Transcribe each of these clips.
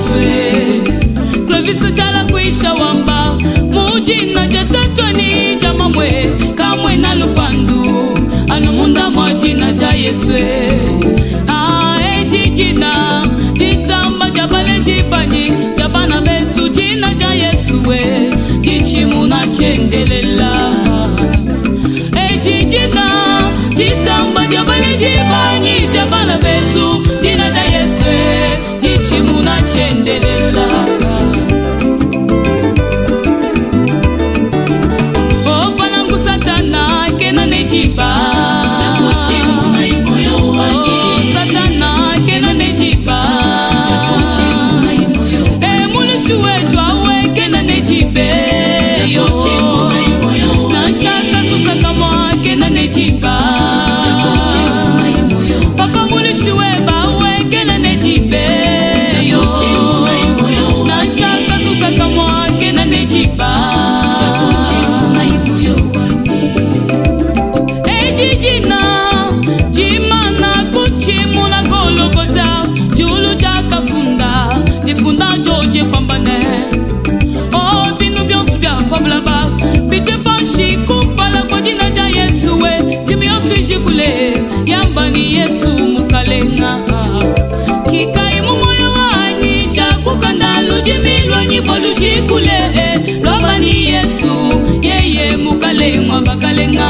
Yesu Clovis chala kuisha wamba mujina jatatwa ni jamamwe kamwe na lupandu anumunda mwajina ja Yesu jijina jitamba jabale jibanyi jabana betu jina ja Yesu jichimuna chendelela jijina jitamba jabale jibanyi jabana betu jina ja Yesu jichimuna chendelela opanangu satana kena nejiba kuchimuna imoyo wangi satana kena nejiba kuchimuna imoyo mulishu wetu awe kena nejibe kuchimuna imoyo na shaka susaka mwa kena nejiba kuchimuna imoyo papa mulishu weba awe kena nejibe kuchimuna imoyo na shaka susaka mwa kena nejiba kuchimuna imoyo wangi jijina jimana kuchimuna gologota julu daka funda difunda joje pambane binu byonsu bya pablaba bide panshi kumpala kwa jina ja Yesu jimi yosu jikule yambani Yesu mukalenga kikai mumoyo wanyi chakukandalu jimilwa nyibolu jikule lobani Yesu yeye mukalengwa bakalenga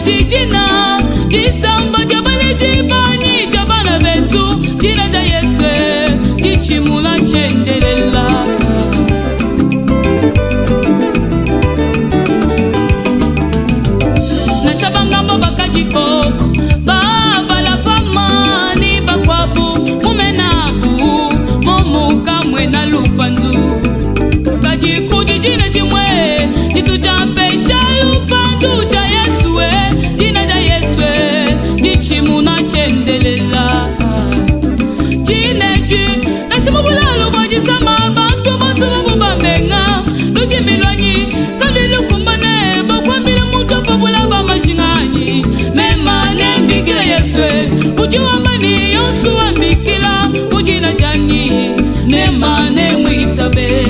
jijina jitamba jabale jibanyi jabana betu jina ja Yesu jichimula chendelela na shabangamba bakajiko baba la fama ni bakwabu mumenabu momu kamwe na lupandu kajiku jijina jimwe jitujapesha lupandu ja Yesu jina ja Yesu jichimuna chendelela jineji nasimubulalu bajisama bantu basubabu bamenga lujimilwanyi kalilu kumbane bakwambile mutu pabulaba mashinganyi memane mbikila Yesu ujiwambani yosu wambikila ujina jani memane mwitabe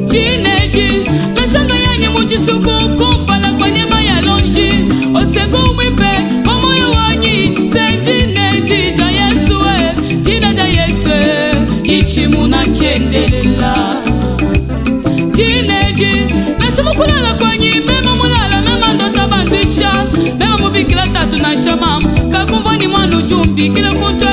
jineji nasanga yanyi mujisuku kumpala kwa nyema ya lonji osegu mwipe omoyo wanyi senjineji ja Yesu jina ja Yesu jichimuna chendelela jineji nasimukulala kwanyi mema mulala mema ndota bandisha mema mubikila tatu na shamamu kakuvani mwanu jumbi kile kuntu